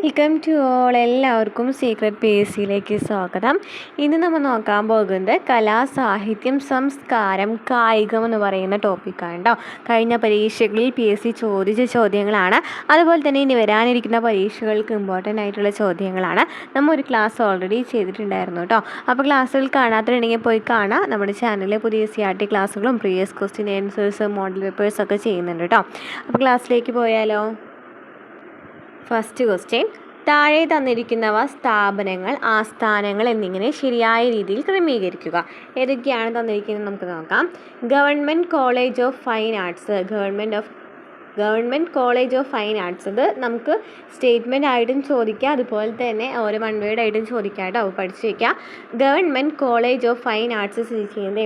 Welcome to all. എല്ലാവർക്കും secret P S സിയിലേക്ക് സ്വാഗതം. ഇന്ന് നമ്മൾ നോക്കാൻ പോകുന്നത് കലാ, സാഹിത്യം, സംസ്കാരം, കായികം എന്ന് പറയുന്ന ടോപ്പിക്കാണ് കേട്ടോ. കഴിഞ്ഞ പരീക്ഷകളിൽ പി എസ് സി ചോദിച്ച ചോദ്യങ്ങളാണ്. അതുപോലെ തന്നെ ഇനി വരാനിരിക്കുന്ന പരീക്ഷകൾക്ക് ഇമ്പോർട്ടൻ്റ് ആയിട്ടുള്ള ചോദ്യങ്ങളാണ്. നമ്മൾ ഒരു ക്ലാസ് ഓൾറെഡി ചെയ്തിട്ടുണ്ടായിരുന്നു കേട്ടോ. അപ്പോൾ ക്ലാസ്സുകൾ കാണാത്തുണ്ടെങ്കിൽ പോയി കാണാം. നമ്മുടെ ചാനലിൽ പുതിയ CRT ക്ലാസ്സുകളും പ്രീവിയസ് ക്വസ്റ്റ്യൻ ആൻസേഴ്സ്, മോഡൽ പേപ്പേഴ്സൊക്കെ ചെയ്യുന്നുണ്ട് കേട്ടോ. അപ്പോൾ ക്ലാസ്സിലേക്ക് പോയാലോ. ഫസ്റ്റ് ക്വസ്റ്റ്യൻ: താഴെ തന്നിരിക്കുന്നവ സ്ഥാപനങ്ങൾ, ആസ്ഥാനങ്ങൾ എന്നിങ്ങനെ ശരിയായ രീതിയിൽ ക്രമീകരിക്കുക. ഏതൊക്കെയാണ് തന്നിരിക്കുന്നത് നമുക്ക് നോക്കാം. Government college of fine arts, government college of fine arts, ഇത് നമുക്ക് സ്റ്റേറ്റ്മെൻ്റ് ആയിട്ടും ചോദിക്കാം, അതുപോലെ തന്നെ ഓരോ വൺ വേർഡ് ആയിട്ടും ചോദിക്കാം കേട്ടോ. പഠിച്ചു വയ്ക്കുക. Government college of fine arts സ്ഥിതി ചെയ്യുന്നത്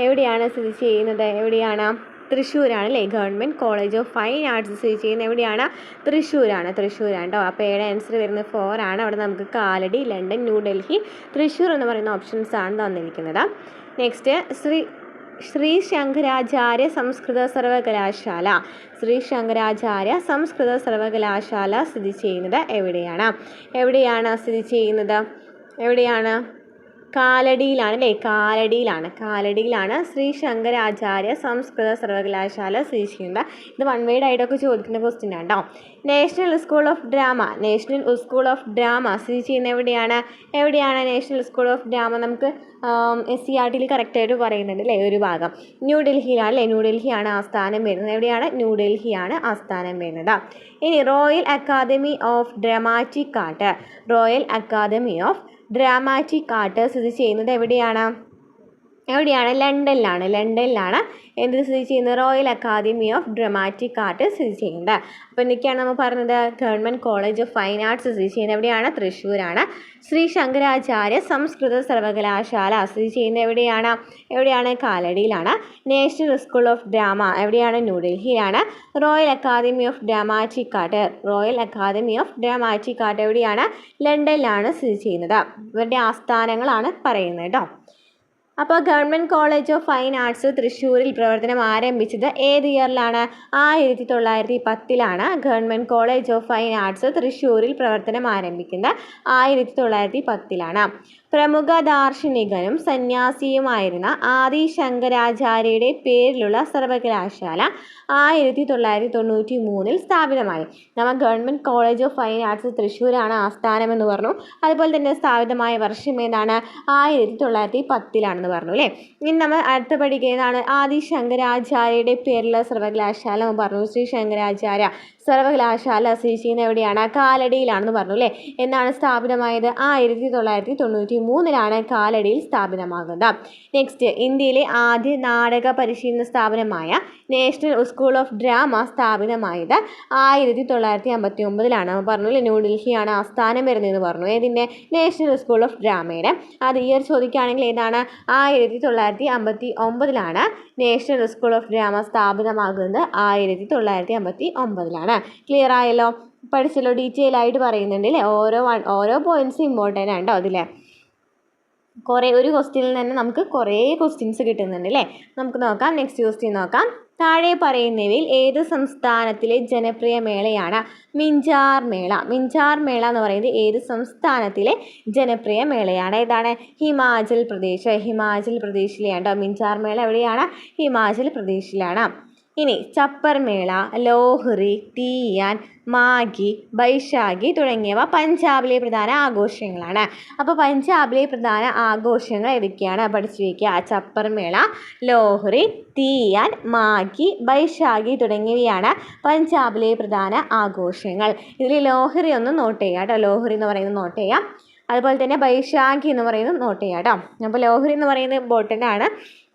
എവിടെയാണ് സ്ഥിതി ചെയ്യുന്നത്? എവിടെയാണ്? തൃശ്ശൂരാണ് അല്ലേ. Government college of fine arts സ്ഥിതി ചെയ്യുന്നത് എവിടെയാണ്? തൃശ്ശൂരാണ് കേട്ടോ. അപ്പോൾ ഏടെ ആൻസർ വരുന്നത് 4 ആണ്. അവിടെ നമുക്ക് കാലടി, ലണ്ടൻ, ന്യൂഡൽഹി, തൃശ്ശൂർ എന്ന് പറയുന്ന ഓപ്ഷൻസ് ആണ് തന്നിരിക്കുന്നത്. നെക്സ്റ്റ്, ശ്രീ ശങ്കരാചാര്യ സംസ്കൃത സർവകലാശാല, സ്ഥിതി ചെയ്യുന്നത് എവിടെയാണ് സ്ഥിതി ചെയ്യുന്നത്? കാലടിയിലാണ് അല്ലേ. കാലടിയിലാണ് ശ്രീ ശങ്കരാചാര്യ സംസ്കൃത സർവകലാശാല സ്ഥിതി ചെയ്യുന്നത്. ഇത് വൺ വേർഡ് ആയിട്ടൊക്കെ ചോദിക്കുന്ന ക്വസ്റ്റ്യൻ ആണ് കേട്ടോ. നാഷണൽ സ്കൂൾ ഓഫ് ഡ്രാമ സ്ഥിതി ചെയ്യുന്നത് എവിടെയാണ് നാഷണൽ സ്കൂൾ ഓഫ് ഡ്രാമ? നമുക്ക് SCRTയിൽ കറക്റ്റായിട്ട് പറയുന്നുണ്ട് അല്ലേ ഒരു ഭാഗം. ന്യൂഡൽഹിയാണ് ആസ്ഥാനം വരുന്നത്. എവിടെയാണ്? ന്യൂഡൽഹിയാണ് ആസ്ഥാനം വരുന്നത്. ഇനി royal academy of dramatic art സ്ഥിതി ചെയ്യുന്നത് എവിടെയാണ്? ലണ്ടനിലാണ് എന്ത് സ്ഥിതി ചെയ്യുന്നത്? Royal academy of dramatic art സ്ഥിതി ചെയ്യുന്നത്. അപ്പോൾ എന്തൊക്കെയാണ് നമ്മൾ പറഞ്ഞത്? Government college of fine arts സ്ഥിതി ചെയ്യുന്നത് എവിടെയാണ്? തൃശ്ശൂരാണ്. ശ്രീ ശങ്കരാചാര്യ സംസ്കൃത സർവകലാശാല സ്ഥിതി ചെയ്യുന്നത് എവിടെയാണ്? കാലടിയിലാണ്. നാഷണൽ സ്കൂൾ ഓഫ് ഡ്രാമ എവിടെയാണ്? ന്യൂഡൽഹിയിലാണ്. Royal academy of dramatic Art എവിടെയാണ്? ലണ്ടനിലാണ് സ്ഥിതി ചെയ്യുന്നത്. ഇവരുടെ ആസ്ഥാനങ്ങളാണ് പറയുന്നത് കേട്ടോ. അപ്പോൾ Government college of fine Arts തൃശ്ശൂരിൽ പ്രവർത്തനം ആരംഭിച്ചത് ഏത് ഇയറിലാണ്? 1910 Government college of fine Arts തൃശ്ശൂരിൽ പ്രവർത്തനം ആരംഭിക്കുന്നത് 1910. പ്രമുഖ ദാർശനികനും സന്യാസിയുമായിരുന്ന ആദി ശങ്കരാചാര്യയുടെ പേരിലുള്ള സർവകലാശാല 1993 സ്ഥാപിതമായി. നമ്മൾ Government college of fine Arts തൃശ്ശൂരാണ് ആസ്ഥാനം എന്ന് പറഞ്ഞു. അതുപോലെ തന്നെ സ്ഥാപിതമായ വർഷം ഏതാണ്? 1910 പറഞ്ഞു അല്ലേ. ഇനി നമ്മൾ അടുത്ത് പഠിക്കുന്നതാണ് ആദി ശങ്കരാചാര്യയുടെ പേരിലുള്ള സർവകലാശാല എന്ന് പറഞ്ഞു. ശ്രീ ശങ്കരാചാര്യ സർവകലാശാല സ്ഥിതി ചെയ്യുന്നത് എവിടെയാണ്? കാലടിയിലാണെന്ന് പറഞ്ഞു അല്ലേ. എന്നാണ് സ്ഥാപിതമായത്? 1993 കാലടിയിൽ സ്ഥാപിതമാകുന്നത്. നെക്സ്റ്റ്, ഇന്ത്യയിലെ ആദ്യ നാടക പരിശീലന സ്ഥാപനമായ നാഷണൽ സ്കൂൾ ഓഫ് ഡ്രാമ സ്ഥാപിതമായത് 1959 പറഞ്ഞു അല്ലേ. ന്യൂഡൽഹിയാണ് ആസ്ഥാനം വരുന്നതെന്ന് പറഞ്ഞു. ഏതിൻ്റെ? നാഷണൽ സ്കൂൾ ഓഫ് ഡ്രാമയുടെ. അത് ഇയർ ചോദിക്കുകയാണെങ്കിൽ ഏതാണ്? 1959 നാഷണൽ സ്കൂൾ ഓഫ് ഡ്രാമ സ്ഥാപിതമാകുന്നത് 1959. ക്ലിയർ ആയല്ലോ? പഠിച്ചല്ലോ? ഡീറ്റെയിൽ ആയിട്ട് പറയുന്നുണ്ട് അല്ലേ. ഓരോ പോയിന്റ്സ് ഇമ്പോർട്ടൻ്റ് ആണ് കേട്ടോ. അതിലെ ഒരു ക്വസ്റ്റ്യനിൽ തന്നെ നമുക്ക് കുറേ ക്വസ്റ്റ്യൻസ് കിട്ടുന്നുണ്ട് അല്ലേ. നമുക്ക് നോക്കാം. നെക്സ്റ്റ് ക്വസ്റ്റ്യൻ നോക്കാം. താഴെ പറയുന്നവയിൽ ഏത് സംസ്ഥാനത്തിലെ ജനപ്രിയ മേളയാണ്? മിഞ്ചാർ മേള എന്ന് പറയുന്നത് ഏത് സംസ്ഥാനത്തിലെ ജനപ്രിയ മേളയാണ്? ഏതാണ്? ഹിമാചൽ പ്രദേശിലെയാണ്. മിഞ്ചാർ മേള എവിടെയാണ്? ഹിമാചൽ പ്രദേശിലാണ്. ഇനി ചപ്പർ മേള, ലോഹ്രി, തീയാൻ, മാഘി, ബൈശാഖി തുടങ്ങിയവ പഞ്ചാബിലെ പ്രധാന ആഘോഷങ്ങളാണ്. അപ്പോൾ പഞ്ചാബിലെ പ്രധാന ആഘോഷങ്ങൾ ഏതൊക്കെയാണ്? പഠിച്ചു വയ്ക്കുക. ചപ്പർ മേള, ലോഹ്രി, തീയാൻ, മാഘി, ബൈശാഖി തുടങ്ങിയവയാണ് പഞ്ചാബിലെ പ്രധാന ആഘോഷങ്ങൾ. ഇതിൽ ലോഹ്രി ഒന്ന് നോട്ട് ചെയ്യാം കേട്ടോ. ലോഹ്രി എന്ന് പറയുന്നത് നോട്ട് ചെയ്യാം. അതുപോലെ തന്നെ ബൈശാഖി എന്ന് പറയുന്നത് നോട്ട് ചെയ്യാം കേട്ടോ. അപ്പോൾ ലോഹ്രി എന്ന് പറയുന്നത് ഇമ്പോർട്ടൻ്റ് ആണ്.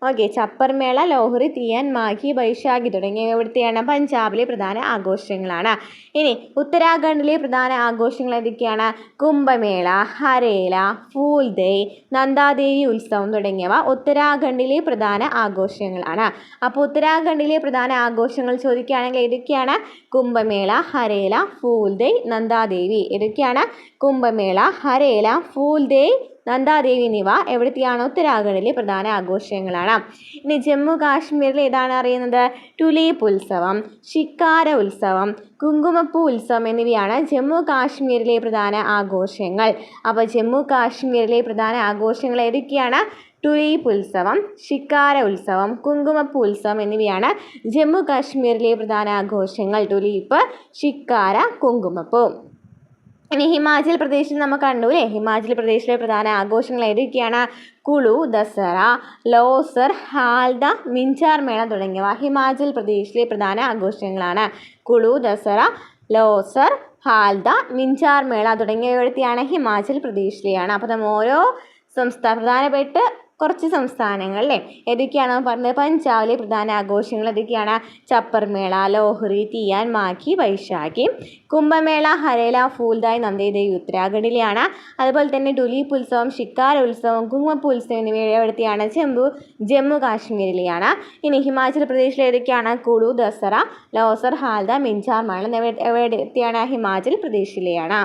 ഓക്കെ. ചപ്പർ മേള, ലോഹ്രി, തീയാൻ, മാഘി, ബൈശാഖി തുടങ്ങിയവ എവിടുത്തെയാണ്? പഞ്ചാബിലെ പ്രധാന ആഘോഷങ്ങളാണ്. ഇനി ഉത്തരാഖണ്ഡിലെ പ്രധാന ആഘോഷങ്ങൾ ഏതൊക്കെയാണ്? കുംഭമേള, ഹരേല, ഫൂൽദൈ, നന്ദാദേവി ഉത്സവം തുടങ്ങിയവ ഉത്തരാഖണ്ഡിലെ പ്രധാന ആഘോഷങ്ങളാണ്. അപ്പോൾ ഉത്തരാഖണ്ഡിലെ പ്രധാന ആഘോഷങ്ങൾ ചോദിക്കുകയാണെങ്കിൽ ഏതൊക്കെയാണ്? കുംഭമേള, ഹരേല, ഫൂൽദൈ, നന്ദാദേവി. ഏതൊക്കെയാണ്? കുംഭമേള, ഹരേല, ഫൂൽദൈ, നന്ദാദേവി എന്നിവ എവിടുത്തെയാണ് ഉത്തരാഖണ്ഡിലെ പ്രധാന ആഘോഷങ്ങളാണ്. ഇനി ജമ്മു കാശ്മീരിൽ ഏതാണ് അറിയുന്നത്? ടുലീപ്പ് ഉത്സവം, ശിക്കാര ഉത്സവം, കുങ്കുമപ്പൂ ഉത്സവം എന്നിവയാണ് ജമ്മു കാശ്മീരിലെ പ്രധാന ആഘോഷങ്ങൾ. അപ്പോൾ ജമ്മു കാശ്മീരിലെ പ്രധാന ആഘോഷങ്ങൾ ഏതൊക്കെയാണ്? ടുലീപ്പ് ഉത്സവം, ശിക്കാര ഉത്സവം, കുങ്കുമപ്പൂ ഉത്സവം എന്നിവയാണ് ജമ്മു കാശ്മീരിലെ പ്രധാന ആഘോഷങ്ങൾ. ടുലീപ്പ്, ശിക്കാര, കുങ്കുമപ്പൂ. ഇനി ഹിമാചൽ പ്രദേശിൽ നമ്മൾ കണ്ടു അല്ലേ? ഹിമാചൽ പ്രദേശിലെ പ്രധാന ആഘോഷങ്ങൾ ഏതൊക്കെയാണ്? കുളു, ദസറ, ലോസർ, ഹാൽദ, മിഞ്ചാർ മേള തുടങ്ങിയവ ഹിമാചൽ പ്രദേശിലെ പ്രധാന ആഘോഷങ്ങളാണ്. കുളു, ദസറ, ലോസർ, ഹാൽദ, മിഞ്ചാർ മേള തുടങ്ങിയവ എവിടുത്തെയാണ്? ഹിമാചൽ പ്രദേശിലെയാണ്. അപ്പോൾ നമ്മൾ ഓരോ പ്രധാനപ്പെട്ട കുറച്ച് സംസ്ഥാനങ്ങളിലെ ഏതൊക്കെയാണോ പറഞ്ഞത്? പഞ്ചാബിലെ പ്രധാന ആഘോഷങ്ങൾ ഏതൊക്കെയാണ്? ചപ്പർ മേള, ലോഹ്രി, തീയാൻ, മാഘി, വൈശാഖി. കുംഭമേള, ഹരേല, ഫൂൽദായ്, നന്ദേദേവി ഉത്തരാഖണ്ഡിലെയാണ്. അതുപോലെ തന്നെ ടുലീപ്പ് ഉത്സവം, ശിക്കാര ഉത്സവം, കുങ്കുമപ്പൂ ഉത്സവം എന്നിവ എവിടുത്തെയാണ്? ജമ്മു കാശ്മീരിലെയാണ്. ഇനി ഹിമാചൽ പ്രദേശിൽ ഏതൊക്കെയാണ്? കുളു, ദസറ, ലോസർ, ഹാൽദ, മിഞ്ചാർ മേള എന്നിവ എവിടുത്തെയാണ്? ഹിമാചൽ പ്രദേശിലെയാണ്.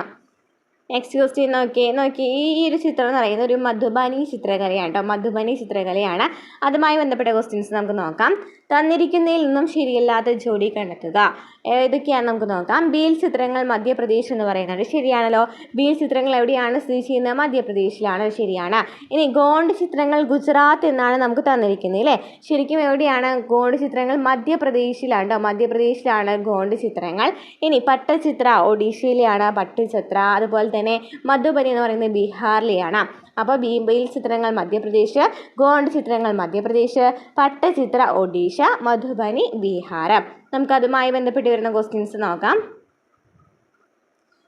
നെക്സ്റ്റ് ക്വസ്റ്റ്യൻ നോക്കി ഈ ഒരു ചിത്രം എന്ന് പറയുന്നത് ഒരു മധുബനി ചിത്രകലയാണ് കേട്ടോ. മധുബനി ചിത്രകലയാണ്. അതുമായി ബന്ധപ്പെട്ട ക്വസ്റ്റ്യൻസ് നമുക്ക് നോക്കാം. തന്നിരിക്കുന്നതിൽ നിന്നും ശരിയല്ലാത്ത ജോഡി കണ്ടെത്തുക. ഏതൊക്കെയാണെന്ന് നമുക്ക് നോക്കാം. ബീൽ ചിത്രങ്ങൾ മധ്യപ്രദേശ് എന്ന് പറയുന്നത് ശരിയാണല്ലോ. ബീൽ ചിത്രങ്ങൾ എവിടെയാണ് സ്ഥിതി ചെയ്യുന്നത്? മധ്യപ്രദേശിലാണ്. ശരിയാണ്. ഇനി ഗോണ്ട് ചിത്രങ്ങൾ ഗുജറാത്ത് എന്നാണ് നമുക്ക് തന്നിരിക്കുന്നത് അല്ലേ? ശരിക്കും എവിടെയാണ് ഗോണ്ട് ചിത്രങ്ങൾ? മധ്യപ്രദേശിലാണ് കേട്ടോ. മധ്യപ്രദേശിലാണ് ഗോണ്ട് ചിത്രങ്ങൾ. ഇനി പട്ടചിത്ര ഒഡീഷയിലെയാണ്. പട്ടുചിത്ര അതുപോലെ തന്നെ മധുബനി എന്ന് പറയുന്നത് ബീഹാറിലെയാണ്. അപ്പോൾ ബീൽ ചിത്രങ്ങൾ മധ്യപ്രദേശ്, ഗോണ്ട് ചിത്രങ്ങൾ മധ്യപ്രദേശ്, പട്ടചിത്ര ഒഡീഷ, മധുബനി ബീഹാർ. നമുക്കതുമായി ബന്ധപ്പെട്ട് വരുന്ന ക്വസ്റ്റ്യൻസ് നോക്കാം.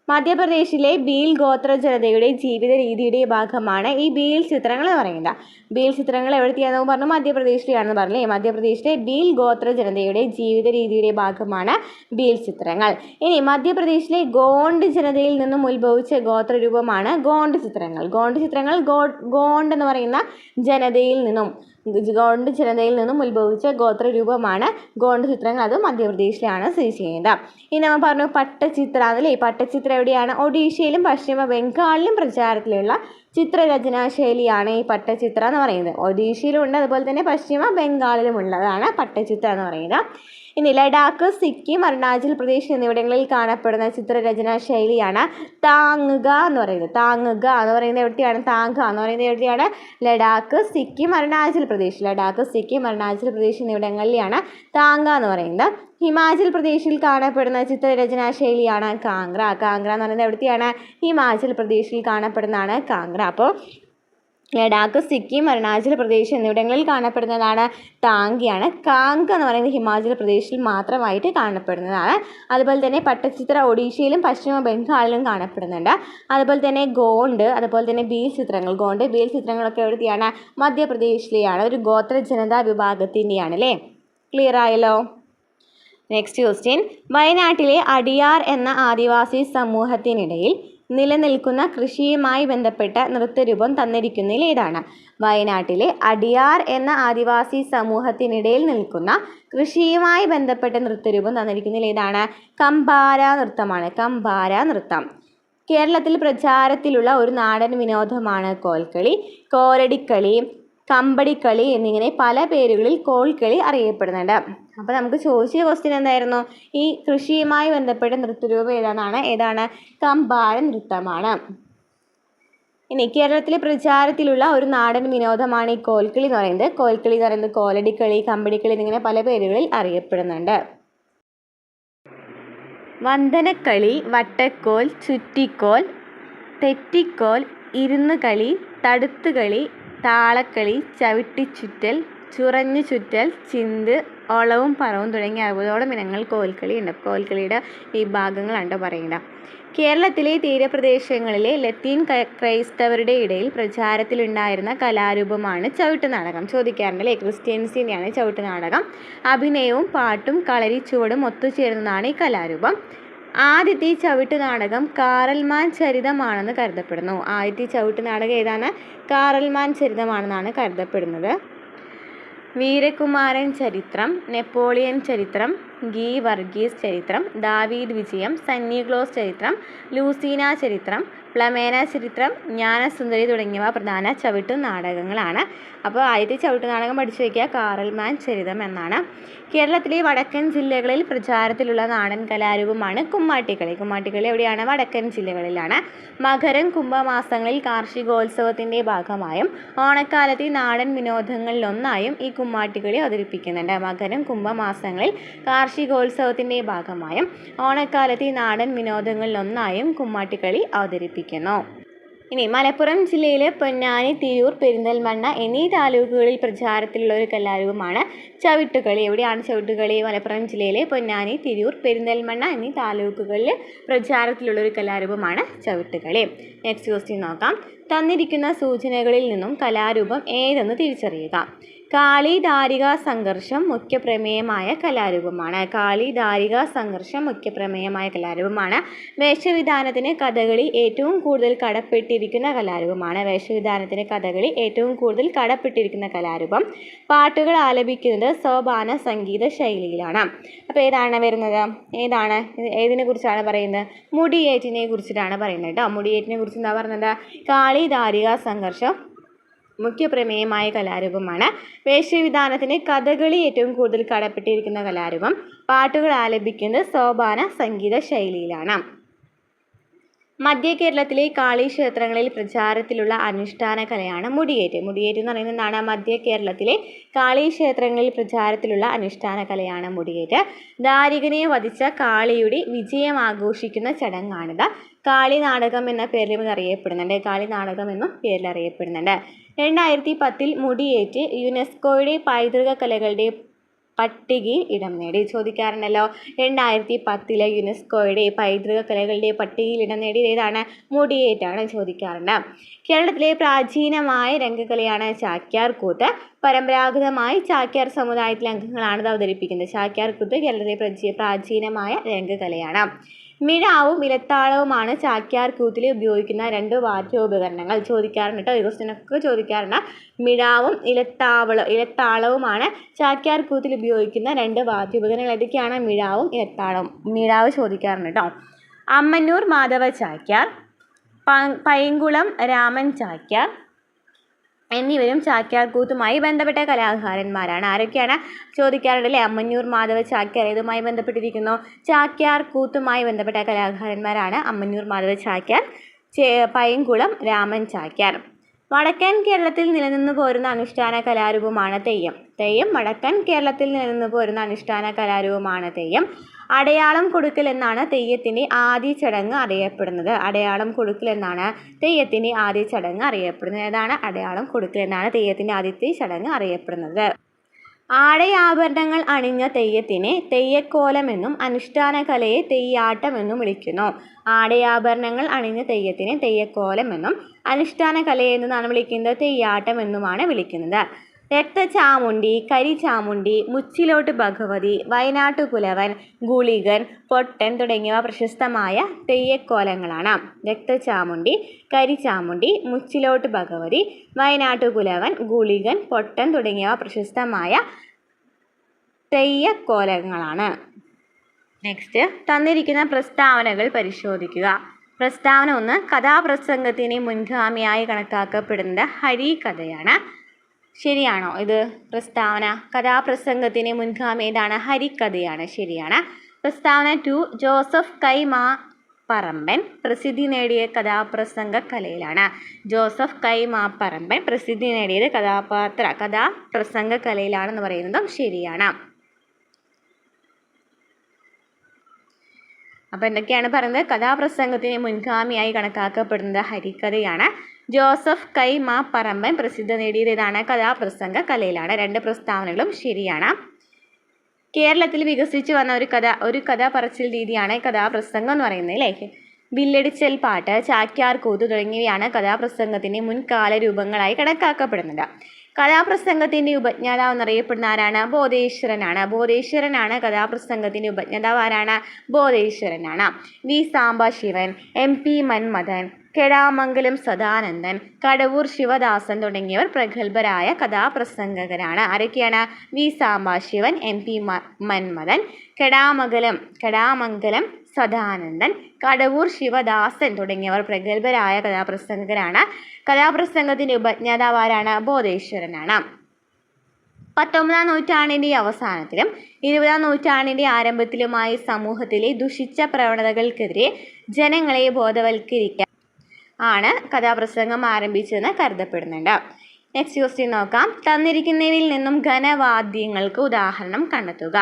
മധ്യപ്രദേശിലെ ബീൽ ഗോത്ര ജനതയുടെ ജീവിത രീതിയുടെ ഭാഗമാണ് ഈ ബീൽ ചിത്രങ്ങൾ എന്ന് പറയുന്നത്. ബീൽ ചിത്രങ്ങൾ എവിടെയാണെന്ന് പറഞ്ഞു? മധ്യപ്രദേശിലാണെന്ന് പറഞ്ഞില്ലേ? മധ്യപ്രദേശിലെ ബീൽ ഗോത്ര ജനതയുടെ ജീവിത രീതിയുടെ ഭാഗമാണ് ബീൽ ചിത്രങ്ങൾ. ഇനി മധ്യപ്രദേശിലെ ഗോണ്ട് ജനതയിൽ നിന്നും ഉത്ഭവിച്ച ഗോത്രരൂപമാണ് ഗോണ്ട് ചിത്രങ്ങൾ. ഗോണ്ട് എന്ന് പറയുന്ന ജനതയിൽ നിന്നും ഉത്ഭവിച്ച ഗോത്രരൂപമാണ് ഗോണ്ട് ചിത്രങ്ങൾ. അത് മധ്യപ്രദേശിലാണ് സ്ഥിതി ചെയ്യുന്നത്. ഇനി നമ്മൾ പറഞ്ഞു പട്ടചിത്ര അല്ലേ? പട്ടചിത്ര എവിടെയാണ്? ഒഡീഷയിലും പശ്ചിമ ബംഗാളിലും പ്രചാരത്തിലുള്ള ചിത്രരചനാ ശൈലിയാണ് ഈ പട്ടചിത്ര എന്ന് പറയുന്നത്. ഒഡീഷയിലും ഉണ്ട്, അതുപോലെ തന്നെ പശ്ചിമ ബംഗാളിലും ഉള്ളതാണ് പട്ടചിത്ര എന്ന് പറയുന്നത്. ഇനി ലഡാക്ക്, സിക്കിം, അരുണാചൽ പ്രദേശ് എന്നിവിടങ്ങളിൽ കാണപ്പെടുന്ന ചിത്രരചനാ ശൈലിയാണ് താങ്ങുക എന്ന് പറയുന്നത്. താങ്ങുക എന്ന് പറയുന്നത് എവിടെയാണ്? താങ്ക എന്ന് പറയുന്നത് എവിടെയാണ്? ലഡാക്ക്, സിക്കിം, അരുണാചൽ പ്രദേശ്. ലഡാക്ക്, സിക്കിം, അരുണാചൽ പ്രദേശ് എന്നിവിടങ്ങളിലാണ് താങ്ക എന്ന് പറയുന്നത്. ഹിമാചൽ പ്രദേശിൽ കാണപ്പെടുന്ന ചിത്രരചനാ ശൈലിയാണ് കാംഗ്ര. കാംഗ്ര എന്ന് പറയുന്നത് എവിടെയാണ്? ഹിമാചൽ പ്രദേശിൽ കാണപ്പെടുന്നതാണ് കാംഗ്ര. അപ്പോൾ ലഡാക്ക്, സിക്കിം, അരുണാചൽ പ്രദേശ് എന്നിവിടങ്ങളിൽ കാണപ്പെടുന്നതാണ് താങ്കിയാണ്. കാങ്ക എന്ന് പറയുന്നത് ഹിമാചൽ പ്രദേശിൽ മാത്രമായിട്ട് കാണപ്പെടുന്നതാണ്. അതുപോലെ തന്നെ പട്ടചിത്ര ഒഡീഷയിലും പശ്ചിമ ബംഗാളിലും കാണപ്പെടുന്നുണ്ട്. അതുപോലെ തന്നെ ഗോണ്ട്, അതുപോലെ തന്നെ ബീൽ ചിത്രങ്ങൾ, ഗോണ്ട് ബീൽ ചിത്രങ്ങളൊക്കെ എവിടെയാണ്? മധ്യപ്രദേശിലെയാണ്. ഒരു ഗോത്ര ജനതാ വിഭാഗത്തിൻ്റെയാണ് അല്ലേ? ക്ലിയർ ആയല്ലോ? Next question. വയനാട്ടിലെ അടിയാർ എന്ന ആദിവാസി സമൂഹത്തിനിടയിൽ നിലനിൽക്കുന്ന കൃഷിയുമായി ബന്ധപ്പെട്ട നൃത്തരൂപം തന്നിരിക്കുന്നതിൽ ഏതാണ്? വയനാട്ടിലെ അടിയാർ എന്ന ആദിവാസി സമൂഹത്തിനിടയിൽ നിൽക്കുന്ന കൃഷിയുമായി ബന്ധപ്പെട്ട നൃത്തരൂപം തന്നിരിക്കുന്നതിൽ ഏതാണ്? കമ്പാര നൃത്തമാണ്. കമ്പാര നൃത്തം. കേരളത്തിൽ പ്രചാരത്തിലുള്ള ഒരു നാടൻ വിനോദമാണ് കോൽക്കളി. കോലടിക്കളി, കമ്പടിക്കളി എന്നിങ്ങനെ പല പേരുകളിൽ കോൽക്കളി അറിയപ്പെടുന്നുണ്ട്. അപ്പോൾ നമുക്ക് ചോദിച്ച ക്വസ്റ്റ്യൻ എന്തായിരുന്നു? ഈ കൃഷിയുമായി ബന്ധപ്പെട്ട നൃത്തരൂപം ഏതാണ്? കമ്പാര നൃത്തമാണ്. ഇനി കേരളത്തിലെ പ്രചാരത്തിലുള്ള ഒരു നാടൻ വിനോദമാണ് ഈ കോൽക്കളി എന്ന് പറയുന്നത്. കോൽക്കളി എന്ന് പറയുന്നത് കോലടിക്കളി, കമ്പടിക്കളി എന്നിങ്ങനെ പല പേരുകളിൽ അറിയപ്പെടുന്നുണ്ട്. വന്ദനക്കളി, വട്ടക്കോൽ, ചുറ്റിക്കോൽ, തെറ്റിക്കോൽ, ഇരുന്നുകളി, തടുത്തുകളി, താളക്കളി, ചവിട്ടിച്ചുറ്റൽ, ചുറഞ്ഞു ചുറ്റൽ, ചിന്ത്, ഓളവും പറവും തുടങ്ങിയ 60ഓളം ഇനങ്ങൾ കോൽക്കളിയുണ്ട്. കോൽക്കളിയുടെ വിഭാഗങ്ങളാണ് പറയുന്നത്. കേരളത്തിലെ തീരപ്രദേശങ്ങളിലെ ലത്തീൻ ക്രൈസ്തവരുടെ ഇടയിൽ പ്രചാരത്തിലുണ്ടായിരുന്ന കലാരൂപമാണ് ചവിട്ടുനാടകം. ചോദിക്കാറുണ്ട് അല്ലേ? ക്രിസ്ത്യൻസിൻ്റെയാണ് ചവിട്ടുനാടകം. അഭിനയവും പാട്ടും കളരിച്ചുവടും ഒത്തുചേർന്നതാണ് ഈ കലാരൂപം. ആദ്യത്തെ ചവിട്ടുനാടകം കാറൽമാൻ ചരിതമാണെന്ന് കരുതപ്പെടുന്നു. ആദ്യത്തെ ചവിട്ടുനാടകം ഏതാണ്? കാറൽമാൻ ചരിതമാണെന്നാണ് കരുതപ്പെടുന്നത്. വീരകുമാരൻ ചരിത്രം, നെപ്പോളിയൻ ചരിത്രം, ഗീവർഗീസ് ചരിത്രം, ദാവീദ് വിജയം, സന്നി ക്ലോസ് ചരിത്രം, ലൂസീന ചരിത്രം, പ്ലമേന ചരിത്രം, ജ്ഞാനസുന്ദരി തുടങ്ങിയവ പ്രധാന ചവിട്ടു നാടകങ്ങളാണ്. അപ്പോൾ ആദ്യത്തെ ചവിട്ടു നാടകം പഠിച്ചു വയ്ക്കുക, കാറൽമാൻ ചരിതം എന്നാണ്. കേരളത്തിലെ വടക്കൻ ജില്ലകളിൽ പ്രചാരത്തിലുള്ള നാടൻ കലാരൂപമാണ് കുമ്മാട്ടിക്കളി. കുമ്മാട്ടിക്കളി എവിടെയാണ്? വടക്കൻ ജില്ലകളിലാണ്. മകരം കുംഭമാസങ്ങളിൽ കാർഷികോത്സവത്തിൻ്റെ ഭാഗമായും ഓണക്കാലത്തെ നാടൻ വിനോദങ്ങളിലൊന്നായും ഈ കുമ്മാട്ടിക്കളി അവതരിപ്പിക്കുന്നുണ്ട്. മകരം കുംഭമാസങ്ങളിൽ കാർഷികോത്സവത്തിൻ്റെ ഭാഗമായും ഓണക്കാലത്തെ നാടൻ വിനോദങ്ങളിലൊന്നായും കുമ്മാട്ടിക്കളി അവതരിപ്പിക്കുന്നു. ഇനി മലപ്പുറം ജില്ലയിലെ പൊന്നാനി, തിരൂർ, പെരിന്തൽമണ്ണ എന്നീ താലൂക്കുകളിൽ പ്രചാരത്തിലുള്ള ഒരു കലാരൂപമാണ് ചവിട്ടുകളി. എവിടെയാണ് ചവിട്ടുകളി? മലപ്പുറം ജില്ലയിലെ പൊന്നാനി, തിരൂർ, പെരിന്തൽമണ്ണ എന്നീ താലൂക്കുകളിൽ പ്രചാരത്തിലുള്ള ഒരു കലാരൂപമാണ് ചവിട്ടുകളി. നെക്സ്റ്റ് ക്വസ്റ്റ്യൻ നോക്കാം. തന്നിരിക്കുന്ന സൂചനകളിൽ നിന്നും കലാരൂപം ഏതെന്ന് തിരിച്ചറിയുക. കാളി ദാരിക സംഘർഷം മുഖ്യ പ്രമേയമായ കലാരൂപമാണ്. കാളി ദാരിക സംഘർഷം മുഖ്യ പ്രമേയമായ കലാരൂപമാണ്. വേഷവിധാനത്തിന് കഥകളി ഏറ്റവും കൂടുതൽ കടപ്പെട്ടിരിക്കുന്ന കലാരൂപമാണ്. വേഷവിധാനത്തിന് കഥകളി ഏറ്റവും കൂടുതൽ കടപ്പെട്ടിരിക്കുന്ന കലാരൂപം. പാട്ടുകൾ ആലപിക്കുന്നത് സോപാന സംഗീത ശൈലിയിലാണ്. അപ്പോൾ ഏതാണ് വരുന്നത്? ഏതിനെ കുറിച്ചാണ് പറയുന്നത്? മുടിയേറ്റിനെ കുറിച്ചിട്ടാണ് പറയുന്നത് കേട്ടോ. മുടിയേറ്റിനെ കുറിച്ച് എന്താ പറഞ്ഞത്? കാളി ദാരിക സംഘർഷം മുഖ്യ പ്രമേയമായ കലാരൂപമാണ്. വേഷവിധാനത്തിന് കഥകളി ഏറ്റവും കൂടുതൽ കടപ്പെട്ടിരിക്കുന്ന കലാരൂപം. പാട്ടുകൾ ആലപിക്കുന്നത് സോപാന സംഗീത ശൈലിയിലാണ്. മധ്യ കേരളത്തിലെ കാളി ക്ഷേത്രങ്ങളിൽ പ്രചാരത്തിലുള്ള അനുഷ്ഠാന കലയാണ് മുടിയേറ്റ്. മുടിയേറ്റ് എന്ന് പറയുന്നത് എന്താണ്? മധ്യ കേരളത്തിലെ കാളി ക്ഷേത്രങ്ങളിൽ പ്രചാരത്തിലുള്ള അനുഷ്ഠാന കലയാണ് മുടിയേറ്റ്. ദാരികനെ വധിച്ച കാളിയുടെ വിജയം ആഘോഷിക്കുന്ന ചടങ്ങാണിത്. കാളി നാടകം എന്ന പേരിലും ഇത് അറിയപ്പെടുന്നുണ്ട്. കാളി നാടകം എന്ന പേരിൽ അറിയപ്പെടുന്നുണ്ട്. 2010 മുടിയേറ്റ് യുനെസ്കോയുടെ പൈതൃക കലകളുടെ പട്ടികയിൽ ഇടം നേടി. ചോദിക്കാറുണ്ടല്ലോ. 2010 യുനെസ്കോയുടെ പൈതൃക കലകളുടെ പട്ടികയിൽ ഇടം നേടിയത് ഏതാണ്? മുടിയേറ്റാണ് ചോദിക്കാറുണ്ട്. കേരളത്തിലെ പ്രാചീനമായ രംഗകലയാണ് ചാക്യാർ കൂത്ത്. പരമ്പരാഗതമായി ചാക്യാർ സമുദായത്തിലെ അംഗങ്ങളാണ് ഇത് അവതരിപ്പിക്കുന്നത്. ചാക്യാർ കൂത്ത് കേരളത്തിലെ പ്രാചീനമായ രംഗകലയാണ്. മിഴാവും ഇലത്താളവുമാണ് ചാക്യാർ കൂത്തിൽ ഉപയോഗിക്കുന്ന രണ്ട് വാദ്യോപകരണങ്ങൾ. ചോദിക്കാറുണ്ട് കേട്ടോ. ഈ ക്വസ്റ്റ്യനൊക്കെ ചോദിക്കാറുണ്ട്. മിഴാവും ഇലത്താളവുമാണ് ചാക്യാർ കൂത്തിൽ ഉപയോഗിക്കുന്ന രണ്ട് വാദ്യോപകരണങ്ങൾ. ഏതൊക്കെയാണ്? മിഴാവും ഇലത്താളവും. മിഴാവ് ചോദിക്കാറുണ്ട് കേട്ടോ. അമ്മന്നൂർ മാധവ ചാക്യാർ, പൈങ്കുളം രാമൻ ചാക്യാർ എന്നിവരും ചാക്യാർ കൂത്തുമായി ബന്ധപ്പെട്ട കലാകാരന്മാരാണ്. ആരൊക്കെയാണ്? ചോദിക്കാറുണ്ടല്ലേ. അമ്മന്നൂർ മാധവ ചാക്യാർ ഏതുമായി ബന്ധപ്പെട്ടിരിക്കുന്നു? ചാക്യാർ കൂത്തുമായി ബന്ധപ്പെട്ട കലാകാരന്മാരാണ് അമ്മന്നൂർ മാധവ ചാക്യാർ, പൈങ്കുളം രാമൻ ചാക്യാർ. വടക്കൻ കേരളത്തിൽ നിലനിന്നു പോരുന്ന അനുഷ്ഠാന കലാരൂപമാണ് തെയ്യം. വടക്കൻ കേരളത്തിൽ നിലനിന്നു പോരുന്ന അനുഷ്ഠാന കലാരൂപമാണ് തെയ്യം. അടയാളം കൊടുക്കൽ എന്നാണ് തെയ്യത്തിൻ്റെ ആദ്യ ചടങ്ങ് അറിയപ്പെടുന്നത്. അടയാളം കൊടുക്കൽ എന്നാണ് തെയ്യത്തിൻ്റെ ആദ്യ ചടങ്ങ് അറിയപ്പെടുന്നത്. ഏതാണ്? അടയാളം കൊടുക്കൽ എന്നാണ് തെയ്യത്തിൻ്റെ ആദ്യത്തെ ചടങ്ങ് അറിയപ്പെടുന്നത്. ആടയാഭരണങ്ങൾ അണിഞ്ഞ തെയ്യത്തിനെ തെയ്യക്കോലമെന്നും അനുഷ്ഠാന കലയെ തെയ്യാട്ടമെന്നും വിളിക്കുന്നു. ആടയാഭരണങ്ങൾ അണിഞ്ഞ തെയ്യത്തിനെ തെയ്യക്കോലമെന്നും അനുഷ്ഠാന കലയെ എന്നാണ് വിളിക്കുന്നത്? തെയ്യാട്ടം എന്നുമാണ് വിളിക്കുന്നത്. രക്തചാമുണ്ടി, കരിചാമുണ്ടി, മുച്ചിലോട്ട് ഭഗവതി, വയനാട്ടുകുലവൻ, ഗുളികൻ, പൊട്ടൻ തുടങ്ങിയവ പ്രശസ്തമായ തെയ്യക്കോലങ്ങളാണ്. രക്തചാമുണ്ടി, കരിചാമുണ്ടി, മുച്ചിലോട്ട് ഭഗവതി, വയനാട്ടുകുലവൻ, ഗുളികൻ, പൊട്ടൻ തുടങ്ങിയവ പ്രശസ്തമായ തെയ്യക്കോലങ്ങളാണ്. നെക്സ്റ്റ്, തന്നിരിക്കുന്ന പ്രസ്താവനകൾ പരിശോധിക്കുക. പ്രസ്താവന 1. കഥാപ്രസംഗത്തിന് മുൻഗാമിയായി കണക്കാക്കപ്പെടുന്നത് ഹരികഥയാണ്. ശരിയാണോ ഇത്? പ്രസ്താവന കഥാപ്രസംഗത്തിന് മുൻഗാമി ഏതാണ്? ഹരികഥയാണ്. ശരിയാണ്. പ്രസ്താവന 2. ജോസഫ് കൈമാ പറമ്പൻ പ്രസിദ്ധി നേടിയ കഥാപ്രസംഗ കലയിലാണ്. ജോസഫ് കൈമാ പറമ്പൻ പ്രസിദ്ധി നേടിയത് കഥാപ്രസംഗ കലയിലാണെന്ന് പറയുന്നതും ശരിയാണ്. അപ്പോൾ എന്തൊക്കെയാണ് പറയുന്നത്? കഥാപ്രസംഗത്തിന് മുൻഗാമിയായി കണക്കാക്കപ്പെടുന്നത് ഹരികഥയാണ്. ജോസഫ് കൈമാ പറമ്പൻ പ്രസിദ്ധി നേടിയത് ഏതാണ്? കഥാപ്രസംഗ കലയിലാണ്. 2 പ്രസ്താവനകളും ശരിയാണ്. കേരളത്തിൽ വികസിച്ചു വന്ന ഒരു കഥ പറച്ചിൽ രീതിയാണ് കഥാപ്രസംഗം എന്ന് പറയുന്നത് അല്ലേ. വില്ലടിച്ചൽ പാട്ട്, ചാക്യാർ കൂത്ത് തുടങ്ങിയവയാണ് കഥാപ്രസംഗത്തിൻ്റെ മുൻകാല രൂപങ്ങളായി കണക്കാക്കപ്പെടുന്നത്. കഥാപ്രസംഗത്തിൻ്റെ ഉപജ്ഞാതാവ് എന്നറിയപ്പെടുന്ന ആരാണ്? ബോധേശ്വരനാണ് കഥാപ്രസംഗത്തിൻ്റെ ഉപജ്ഞാതാവ്. ആരാണ്? ബോധേശ്വരനാണ്. വി സാംബശിവൻ, MP മന്മഥൻ, കെടാമംഗലം സദാനന്ദൻ, കടവൂർ ശിവദാസൻ തുടങ്ങിയവർ പ്രഗത്ഭരായ കഥാപ്രസംഗകരാണ്. ആരൊക്കെയാണ്? വി സാംബശിവൻ, MP മന്മഥൻ, കെടാമംഗലം സദാനന്ദൻ, കടവൂർ ശിവദാസൻ തുടങ്ങിയവർ പ്രഗത്ഭരായ കഥാപ്രസംഗകരാണ്. കഥാപ്രസംഗത്തിന്റെ ഉപജ്ഞാതാവാരാണ്? ബോധേശ്വരനാണ്. 19-ാം നൂറ്റാണ്ടിന്റെ അവസാനത്തിലും 20-ാം നൂറ്റാണ്ടിന്റെ ആരംഭത്തിലുമായി സമൂഹത്തിലെ ദുഷിച്ച പ്രവണതകൾക്കെതിരെ ജനങ്ങളെ ബോധവൽക്കരിക്കാൻ ആണ് കഥാപ്രസംഗം ആരംഭിച്ചതെന്ന് കരുതപ്പെടുന്നുണ്ട്. നെക്സ്റ്റ് ക്വസ്റ്റ്യൻ നോക്കാം. തന്നിരിക്കുന്നവയിൽ നിന്നും ഘനവാദ്യങ്ങൾക്ക് ഉദാഹരണം കണ്ടെത്തുക.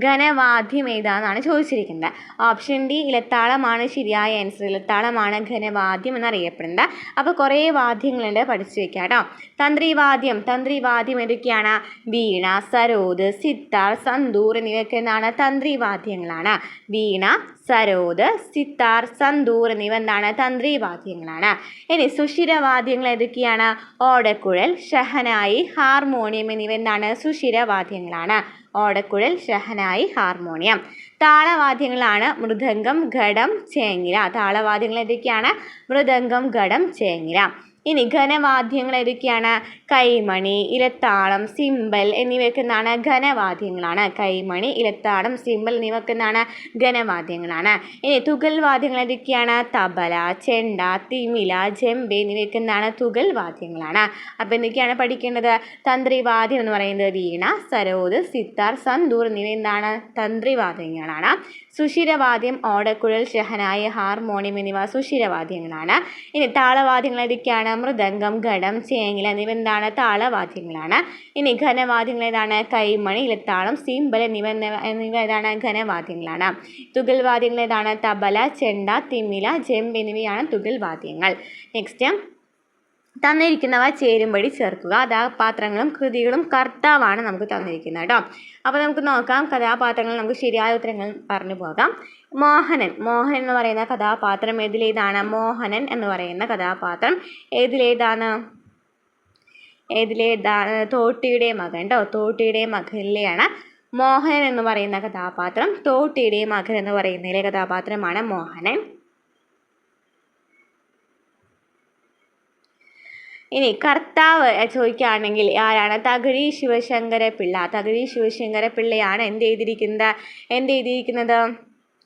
ഘനവാദ്യം ഏതാണെന്നാണ് ചോദിച്ചിരിക്കുന്നത്. ഓപ്ഷൻ ഡി ഇലത്താളമാണ് ശരിയായ ആൻസർ. ഇലത്താളമാണ് ഘനവാദ്യം എന്നറിയപ്പെടുന്നത്. അപ്പോൾ കുറേ വാദ്യങ്ങളുണ്ട്, പഠിച്ചു വെക്കാം കേട്ടോ. തന്ത്രിവാദ്യം ഏതൊക്കെയാണ്? വീണ, സരോദ്, സിത്താർ, സന്തൂർ എന്നിവയൊക്കെ എന്താണ്? തന്ത്രിവാദ്യങ്ങളാണ്. വീണ, സരോദ്, സിത്താർ, സന്തൂർ എന്നിവ എന്താണ്? തന്ത്രിവാദ്യങ്ങളാണ്. ഇനി സുഷിരവാദ്യങ്ങൾ ഏതൊക്കെയാണ്? ഓടക്കുഴൽ, ഷഹനായി, ഹാർമോണിയം എന്നിവ എന്താണ്? സുഷിരവാദ്യങ്ങളാണ്. ഓടക്കുഴൽ, ഷഹനായി, ഹാർമോണിയം. താളവാദ്യങ്ങളാണ് മൃദംഗം, ഘടം, ചേങ്ങില. താളവാദ്യങ്ങൾ ഏതൊക്കെയാണ്? മൃദംഗം, ഘടം, ചേങ്ങില. ഇനി ഘനവാദ്യങ്ങൾ ഏതൊക്കെയാണ്? കൈമണി, ഇലത്താളം, സിമ്പൽ എന്നിവയൊക്കെ എന്താണ്? ഘനവാദ്യങ്ങളാണ്. കൈമണി, ഇലത്താളം, സിമ്പൽ എന്നിവയൊക്കെ എന്താണ്? ഘനവാദ്യങ്ങളാണ്. ഇനി തുകൽ വാദ്യങ്ങൾ ഏതൊക്കെയാണ്? തബല, ചെണ്ട, തിമില, ജെമ്പെ എന്നിവയൊക്കെ എന്താണ്? തുകൽ വാദ്യങ്ങളാണ്. അപ്പോൾ എന്തൊക്കെയാണ് പഠിക്കേണ്ടത്? തന്ത്രിവാദ്യം എന്ന് പറയുന്നത് വീണ, സരോദ്, സിത്താർ, സന്തൂർ എന്നിവ എന്താണ്? തന്ത്രിവാദ്യങ്ങളാണ്. സുഷിരവാദ്യം ഓടക്കുഴൽ, ഷഹനായി, ഹാർമോണിയം എന്നിവ സുഷിരവാദ്യങ്ങളാണ്. ഇനി താളവാദ്യങ്ങൾ ഏതൊക്കെയാണ്? മൃദംഗം, ഘടം, ചേങ്ങില എന്നിവ എന്താണ്? താളവാദ്യങ്ങളാണ്. ഇനി ഘനവാദ്യങ്ങൾ ഏതാണ്? കൈമണി, ഇലത്താളം, സിമ്പൽ എന്നിവ ഏതാണ്? ഘനവാദ്യങ്ങളാണ്. തുകൽ വാദ്യങ്ങൾ ഏതാണ്? തബല, ചെണ്ട, തിമില, ജെമ്പ് എന്നിവയാണ് തുകൽ വാദ്യങ്ങൾ. നെക്സ്റ്റ്, തന്നിരിക്കുന്നവ ചേരുംപടി ചേർക്കുക. കഥാപാത്രങ്ങളും കൃതികളും കർത്താവാണ് നമുക്ക് തന്നിരിക്കുന്നത് കേട്ടോ. അപ്പോൾ നമുക്ക് നോക്കാം കഥാപാത്രങ്ങൾ. നമുക്ക് ശരിയായ ഉത്തരങ്ങൾ പറഞ്ഞു പോകാം. മോഹനൻ എന്ന് പറയുന്ന കഥാപാത്രം ഏതിലേതാണ്? മോഹനൻ എന്ന് പറയുന്ന കഥാപാത്രം ഏതിലേതാണ്? തോട്ടിയുടെ മകൻ കേട്ടോ. തോട്ടിയുടെ മകനിലെയാണ് മോഹനൻ എന്ന് പറയുന്ന കഥാപാത്രം. തോട്ടിയുടെ മകൻ എന്ന് പറയുന്നതിലെ കഥാപാത്രമാണ് മോഹനൻ. ഇനി കർത്താവ് ചോദിക്കുകയാണെങ്കിൽ ആരാണ്? തകഴി ശിവശങ്കര പിള്ള. തകഴി ശിവശങ്കര പിള്ളയാണ് എന്ത് എഴുതിയിരിക്കുന്നത്?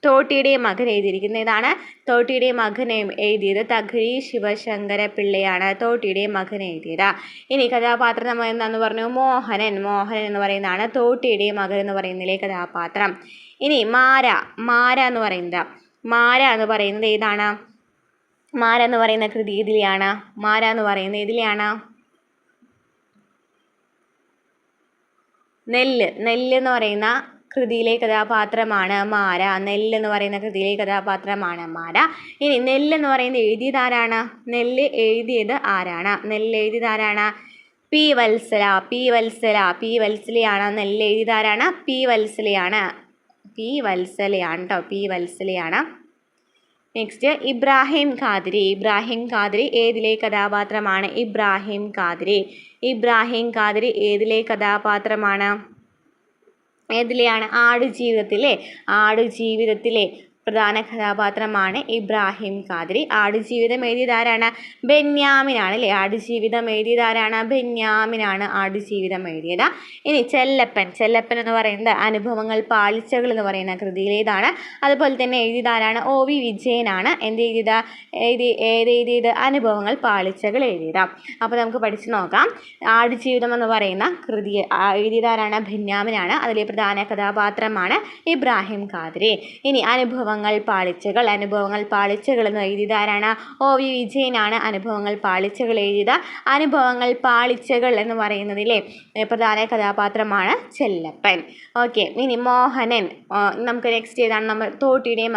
തോട്ടിയുടെ മകൻ എഴുതിയിരിക്കുന്നത്. ഏതാണ്? തോട്ടിയുടെ മകൻ എഴുതിയത് തകഴി ശിവശങ്കര പിള്ളയാണ് തോട്ടിയുടെ മകൻ എഴുതിയത്. ഇനി കഥാപാത്രം നമ്മൾ എന്താണെന്ന് പറഞ്ഞു? മോഹനൻ എന്ന് പറയുന്നതാണ് തോട്ടിയുടെ മകൻ എന്ന് പറയുന്നതിലെ കഥാപാത്രം. ഇനി മാര എന്ന് പറയുന്നത് ഏതാണ്? മാര എന്ന് പറയുന്ന കൃതി ഏതിലെയാണ്? നെല്ല് എന്ന് പറയുന്ന കൃതിയിലെ കഥാപാത്രമാണ് മാര. എന്ന് പറയുന്ന കൃതിയിലെ കഥാപാത്രമാണ് മാര. ഇനി എന്ന് പറയുന്നത് എഴുതിയത് ആരാണ്? എഴുതിയത് ആരാണ്? പി വത്സലയാണ്. എഴുതിയത് ആരാണ്? പി വത്സലയാണ്. നെക്സ്റ്റ്, ഇബ്രാഹിം ഖാദിരി ഏതിലെ കഥാപാത്രമാണ്? ഇബ്രാഹിം ഖാദിരി ഏതിലെ കഥാപാത്രമാണ്? ഏതിലെയാണ്? ആടുജീവിതത്തിലെ പ്രധാന കഥാപാത്രമാണ് ഇബ്രാഹിം ഖാദിരി. ആടുജീവിതം എഴുതിയതാരാണ്? ബെന്യാമിനാണ് അല്ലേ? ആടുജീവിതം എഴുതിയതാരാണ്? ബെന്യാമിനാണ് ആടുജീവിതം എഴുതിയത്. ഇനി ചെല്ലപ്പൻ എന്ന് പറയുന്നത് അനുഭവങ്ങൾ പാളിച്ചകൾ എന്ന് പറയുന്ന കൃതിയിലേതാണ്. അതുപോലെ തന്നെ എഴുതിയതാരാണ്? OV വിജയനാണ് എന്ത് എഴുതിയത്? അനുഭവങ്ങൾ പാളിച്ചകൾ എഴുതിയത്. അപ്പോൾ നമുക്ക് പഠിച്ചു നോക്കാം. ആടുജീവിതം എന്ന് പറയുന്ന കൃതി എഴുതിയതാരാണ്? ബെന്യാമിനാണ്. അതിലെ പ്രധാന കഥാപാത്രമാണ് ഇബ്രാഹിം ഖാദിരി. ഇനി അനുഭവങ്ങൾ പാളിച്ചകൾ എന്ന് എഴുതിയതാരാണ്? OV വിജയനാണ് അനുഭവങ്ങൾ പാളിച്ചകൾ എഴുതിയത്. അനുഭവങ്ങൾ പാളിച്ചകൾ എന്ന് പറയുന്നതിലെ പ്രധാന കഥാപാത്രമാണ് ചെല്ലപ്പൻ. ഓക്കെ. ഇനി മോഹനൻ. നമുക്ക് നെക്സ്റ്റ് ഏതാണ്? നമ്മൾ തോട്ടിയുടെ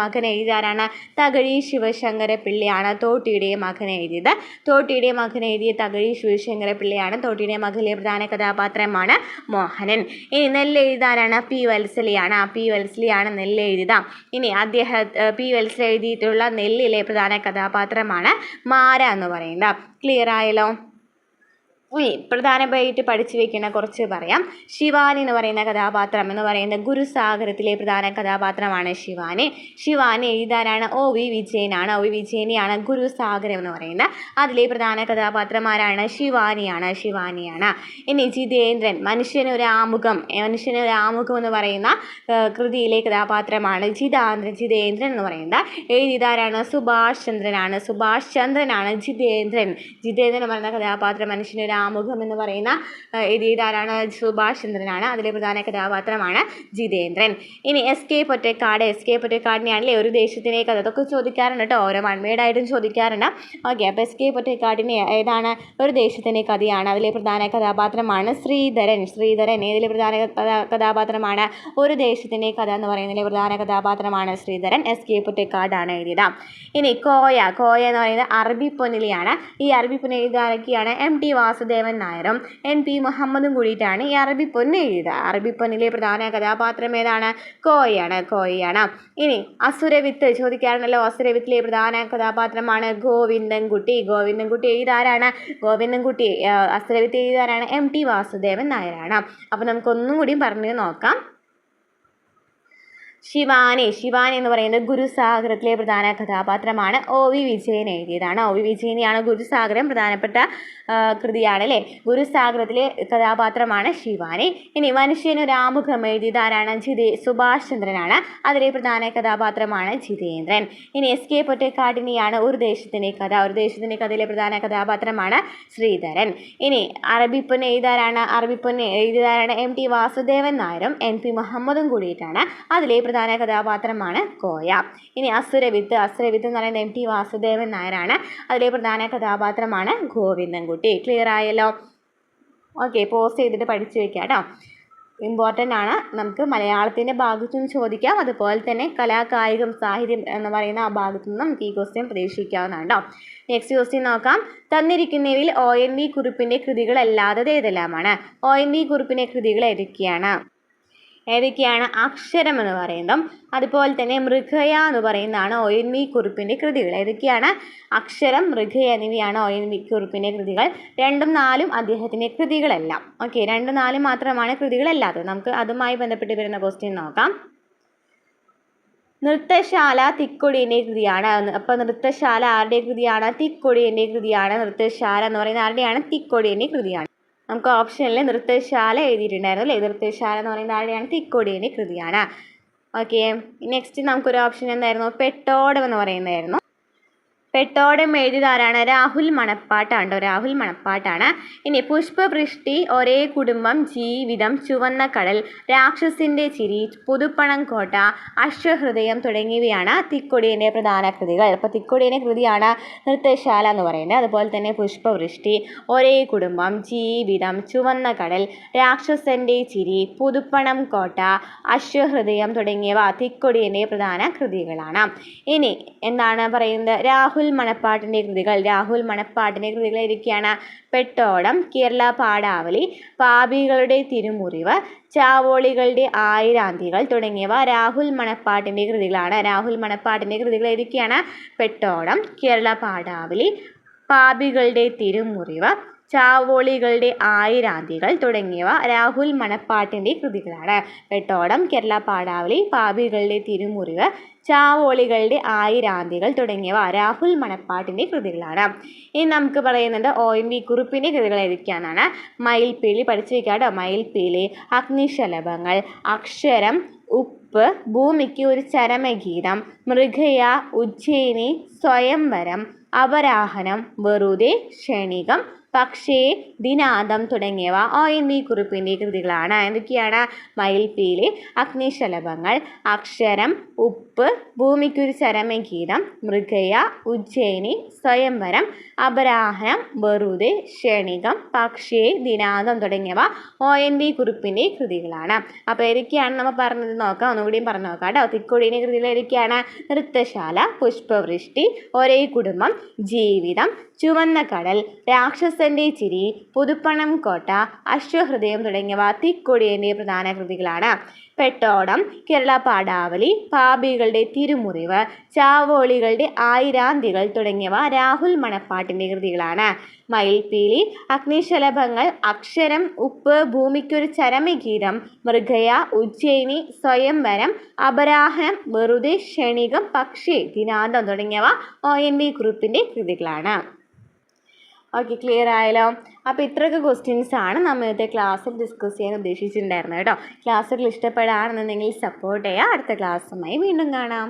മകൻ എഴുതിയതാരാണ്? തകഴി ശിവശങ്കര പിള്ളയാണ് തോട്ടിയുടെ മകൻ എഴുതിയത്. തോട്ടിയുടെ മകൻ എഴുതിയ തകഴി ശിവശങ്കര പിള്ളയാണ്. തോട്ടിയുടെ മകനിലെ പ്രധാന കഥാപാത്രമാണ് മോഹനൻ. ഇനി നെല്ല് എഴുതാനാണ്? പി വത്സലയാണ് നെല്ല് എഴുതിയത്. ഇനി പി വത്സല എഴുതിയിട്ടുള്ള നെല്ലിലെ പ്രധാന കഥാപാത്രമാണ് മാര എന്ന് പറയുന്നത്. ക്ലിയർ ആയല്ലോ? പ്രധാനമായിട്ട് പഠിച്ചു വെക്കുന്ന കുറച്ച് പറയാം. ശിവാനി എന്ന് പറയുന്ന കഥാപാത്രം എന്ന് പറയുന്നത് ഗുരുസാഗരത്തിലെ പ്രധാന കഥാപാത്രമാണ് ശിവാനി. ശിവാനി എഴുതാനാണ് OV വിജയനാണ്. OV വിജയനെയാണ് ഗുരുസാഗരം എന്ന് പറയുന്നത്. അതിലെ പ്രധാന കഥാപാത്രമാരാണ് ശിവാനിയാണ്. ഇനി ജിതേന്ദ്രൻ, മനുഷ്യനൊരു ആമുഖം എന്ന് പറയുന്ന കൃതിയിലെ കഥാപാത്രമാണ് ജിതേന്ദ്രൻ എന്ന് പറയുന്നത്. എഴുതിയതാരാണ്? സുഭാഷ് ചന്ദ്രനാണ് ജിതേന്ദ്രൻ എന്ന് പറയുന്ന കഥാപാത്രം. മനുഷ്യനൊരു ആമുഖം എന്ന് പറയുന്ന എഴുതിയതാരാണ്? സുഭാഷ് ചന്ദ്രനാണ്. അതിലെ പ്രധാന കഥാപാത്രമാണ് ജിതേന്ദ്രൻ. ഇനി SK പൊറ്റക്കാടിനെയാണല്ലേ ഒരു ദേശത്തിനെ കഥ, അതൊക്കെ ചോദിക്കാറുണ്ട് കേട്ടോ, ഓരോ വൺ വേർഡ് ആയിട്ടും ചോദിക്കാറുണ്ട്. ഓക്കെ, അപ്പോൾ SK പൊറ്റക്കാടിനെ ഏതാണ്? ഒരു ദേശത്തിൻ്റെ കഥയാണ്. അതിലെ പ്രധാന കഥാപാത്രമാണ് ശ്രീധരൻ. ഏതിലെ പ്രധാന കഥാപാത്രമാണ്? ഒരു ദേശത്തിൻ്റെ കഥ എന്ന് പറയുന്നതിലെ പ്രധാന കഥാപാത്രമാണ് ശ്രീധരൻ. SK പൊറ്റക്കാടാണ് എഴുതിയത്. ഇനി കോയ എന്ന് പറയുന്നത് അറബി പൊന്നിലെയാണ്. ഈ അറബി പൊന്ന് എഴുതാനൊക്കെയാണ് MT വാസുദേവൻ നായരും NP മുഹമ്മദും കൂടിയിട്ടാണ് ഈ അറബി പൊന്ന് എഴുതുക. അറബി പൊന്നിലെ പ്രധാന കഥാപാത്രം ഏതാണ്? കോയയാണ്. ഇനി അസുരവിത്ത് ചോദിക്കാറുണ്ടല്ലോ. അസുരവിത്തിലെ പ്രധാന കഥാപാത്രമാണ് ഗോവിന്ദൻകുട്ടി എഴുതാരാണ്? അസുരവിത്ത് എഴുതാരാണ്? MT വാസുദേവൻ നായരാണ്. അപ്പോൾ നമുക്കൊന്നും കൂടി പറഞ്ഞു നോക്കാം. ശിവാനി എന്ന് പറയുന്നത് ഗുരുസാഗരത്തിലെ പ്രധാന കഥാപാത്രമാണ്. OV വിജയൻ എഴുതിയതാണ്. OV വിജയനെയാണ് ഗുരുസാഗരം പ്രധാനപ്പെട്ട കൃതിയാണ് അല്ലേ. ഗുരുസാഗരത്തിലെ കഥാപാത്രമാണ് ശിവാനി. ഇനി മനുഷ്യനൊരു ആമുഖം എഴുതിയതാരാണ്? സുഭാഷ് ചന്ദ്രനാണ്. അതിലെ പ്രധാന കഥാപാത്രമാണ് ജിതേന്ദ്രൻ. ഇനി SK പൊറ്റക്കാടിനെയാണ് ഒരു ദേശത്തിൻ്റെ കഥയിലെ പ്രധാന കഥാപാത്രമാണ് ശ്രീധരൻ. ഇനി അറബിപ്പൊന്ന് എഴുതിയതാരാണ്? MT വാസുദേവൻ നായരും NP മുഹമ്മദും കൂടിയിട്ടാണ്. അതിലെ പ്രധാന കഥാപാത്രമാണ് കോയ. ഇനി അസുരവിത്ത് എന്ന് പറയുന്നത് MT വാസുദേവൻ നായരാണ്. അതിലെ പ്രധാന കഥാപാത്രമാണ് ഗോവിന്ദൻകുട്ടി. ക്ലിയർ ആയല്ലോ? ഓക്കെ, പോസ് ചെയ്തിട്ട് പഠിച്ചു വെക്കാം കേട്ടോ. ഇമ്പോർട്ടൻ്റ് ആണ്. നമുക്ക് മലയാളത്തിൻ്റെ ഭാഗത്തു നിന്ന് ചോദിക്കാം, അതുപോലെ തന്നെ കായികം സാഹിത്യം എന്ന് പറയുന്ന ആ ഭാഗത്തു നിന്ന് നമുക്ക് ഈ ക്വസ്റ്റ്യൻ പ്രതീക്ഷിക്കാവുന്നതാണ് കേട്ടോ. നെക്സ്റ്റ് ക്വസ്റ്റ്യൻ നോക്കാം. തന്നിരിക്കുന്നവയിൽ ONV കുറുപ്പിൻ്റെ കൃതികളല്ലാത്തത് ഏതെല്ലാമാണ്? ONV കുറുപ്പിൻ്റെ കൃതികൾ ഏതൊക്കെയാണ്? അക്ഷരം എന്ന് പറയുന്നതും അതുപോലെ തന്നെ മൃഗയ എന്ന് പറയുന്നതാണ് ONV കുറുപ്പിൻ്റെ കൃതികൾ. ഏതൊക്കെയാണ്? അക്ഷരം, മൃഗയ എന്നിവയാണ് ONV കുറുപ്പിൻ്റെ കൃതികൾ. 2ഉം 4ഉം അദ്ദേഹത്തിൻ്റെ കൃതികളല്ല. ഓക്കെ, 2ഉം 4ഉം മാത്രമാണ് കൃതികളല്ലാത്തത്. നമുക്ക് അതുമായി ബന്ധപ്പെട്ട് വരുന്ന ക്വസ്റ്റ്യൻ നോക്കാം. നൃത്തശാല തിക്കൊടിയൻ്റെ കൃതിയാണ്. അപ്പോൾ നൃത്തശാല ആരുടെ കൃതിയാണ്? തിക്കൊടിയൻ്റെ കൃതിയാണ്. നൃത്തശാല എന്ന് പറയുന്നത് ആരുടെയാണ്? തിക്കൊടിയൻ്റെ കൃതിയാണ്. നമുക്ക് ഓപ്ഷനിൽ നൃത്തശാല എഴുതിയിട്ടുണ്ടായിരുന്നു അല്ലേ. നൃത്തശാല എന്ന് പറയുന്നത് ആരുടെയാണ്? തിക്കൊടിയൻ്റെ കൃതിയാണ്. ഓക്കെ, നെക്സ്റ്റ് നമുക്കൊരു ഓപ്ഷൻ എന്തായിരുന്നു? പെട്ടോടം എന്ന് പറയുന്നതായിരുന്നു. പെട്ടോടം എഴുതിയതാരാണ്? രാഹുൽ മണപ്പാട്ടാണ്. ഇനി പുഷ്പവൃഷ്ടി, ഒരേ കുടുംബം, ജീവിതം, ചുവന്ന കടൽ, രാക്ഷസിൻ്റെ ചിരി, പുതുപ്പണം കോട്ട, അശ്വഹൃദയം തുടങ്ങിയവയാണ് തിക്കൊടിയൻ്റെ പ്രധാന കൃതികൾ. അപ്പോൾ തിക്കൊടിയൻ്റെ കൃതിയാണ് നൃത്തശാല എന്ന് പറയുന്നത്. അതുപോലെ തന്നെ പുഷ്പവൃഷ്ടി, ഒരേ കുടുംബം, ജീവിതം, ചുവന്ന കടൽ, രാക്ഷസൻ്റെ ചിരി, പുതുപ്പണം കോട്ട, അശ്വഹൃദയം തുടങ്ങിയവ തിക്കൊടിയൻ്റെ പ്രധാന കൃതികളാണ്. ഇനി എന്താണ് പറയുന്നത്? രാഹുൽ മണപ്പാട്ടിൻ്റെ കൃതികൾ ഏതൊക്കെയാണ്? പെട്ടോടം, കേരള പാടാവലി, പാപികളുടെ തിരുമുറിവ്, ചാവോളികളുടെ ആയിരാന്തികൾ തുടങ്ങിയവ രാഹുൽ മണപ്പാട്ടിൻ്റെ കൃതികളാണ്. രാഹുൽ മണപ്പാട്ടിൻ്റെ കൃതികൾ ഏതൊക്കെയാണ്? പെട്ടോടം, കേരള പാടാവലി, പാപികളുടെ തിരുമുറിവ്, ചാവോളികളുടെ ആയിരാന്തികൾ തുടങ്ങിയവ രാഹുൽ മണപ്പാട്ടിൻ്റെ കൃതികളാണ്. പെട്ടോടം, കേരള പാടാവലി, പാപികളുടെ തിരുമുറിവ്, ചാവോളികളുടെ ആയിരാന്തികൾ തുടങ്ങിയവ രാഹുൽ മണപ്പാട്ടിൻ്റെ കൃതികളാണ്. ഇനി നമുക്ക് പറയുന്നത് ONV കുറുപ്പിൻ്റെ കൃതികൾ ഏതൊക്കെയാണെന്നാണ്. മയിൽപ്പീലി പഠിച്ചു വയ്ക്കാട്ടോ. മയിൽപ്പീലി, അഗ്നിശലഭങ്ങൾ, അക്ഷരം, ഉപ്പ്, ഭൂമിക്ക് ഒരു ചരമഗീതം, മൃഗയ, ഉജ്ജയിനി, സ്വയംവരം, അപരാഹനം, വെറുതെ, ക്ഷണികം, പക്ഷേ, ദിനാന്തം തുടങ്ങിയവ ONV കുറുപ്പിൻ്റെ കൃതികളാണ്. എന്തൊക്കെയാണ്? മയിൽപ്പീലി, അഗ്നിശലഭങ്ങൾ, അക്ഷരം, ഉപ്പ്, ഭൂമിക്കൊരു ചരമഗീതം, മൃഗയ, ഉജ്ജയിനി, സ്വയംവരം, അപരാഹനം, വെറുതെ, ക്ഷണികം, പക്ഷേ, ദിനാന്തം തുടങ്ങിയവ ONV കുറുപ്പിൻ്റെ കൃതികളാണ്. അപ്പോൾ ഏതൊക്കെയാണ് നമ്മൾ പറഞ്ഞത് നോക്കാം. ഒന്നുകൂടിയും പറഞ്ഞു നോക്കാം കേട്ടോ. തിക്കൊടിയൻ്റെ കൃതികൾ ഏതൊക്കെയാണ്? നൃത്തശാല, പുഷ്പവൃഷ്ടി, ഒരേ കുടുംബം, ജീവിതം, ചുവന്ന കടൽ, രാക്ഷസ അപ്പൂപ്പൻ്റെ ചിരി, പുതുപ്പണം കോട്ട, അശ്വഹൃദയം തുടങ്ങിയവ തിക്കൊടിയൻ്റെ പ്രധാന കൃതികളാണ്. പെട്ടോടം, കേരള പാഠാവലി, പാപികളുടെ തിരുമുറിവ്, ചാവോളികളുടെ ആയിരാന്തികൾ തുടങ്ങിയവ രാഹുൽ മണപ്പാട്ടിൻ്റെ കൃതികളാണ്. മയിൽപ്പീലി, അഗ്നിശലഭങ്ങൾ, അക്ഷരം, ഉപ്പ്, ഭൂമിക്കൊരു ചരമഗീതം, മൃഗയ, ഉജ്ജയിനി, സ്വയംവരം, അപരാഹനം, വെറുതെ, ക്ഷണികം, പക്ഷി, ദിനാന്തം തുടങ്ങിയവ ONV കുറുപ്പിൻ്റെ കൃതികളാണ്. ഓക്കെ, ക്ലിയർ ആയല്ലോ. അപ്പോൾ ഇത്രയൊക്കെ ക്വസ്റ്റ്യൻസ് ആണ് നമ്മൾ ഇന്നത്തെ ക്ലാസ്സിൽ ഡിസ്കസ് ചെയ്യാൻ ഉദ്ദേശിച്ചിട്ടുണ്ടായിരുന്നത് കേട്ടോ. ക്ലാസ്സുകൾ ഇഷ്ടപ്പെടുകയാണെന്നുണ്ടെങ്കിൽ സപ്പോർട്ട് ചെയ്യുക. അടുത്ത ക്ലാസ്സുമായി വീണ്ടും കാണാം.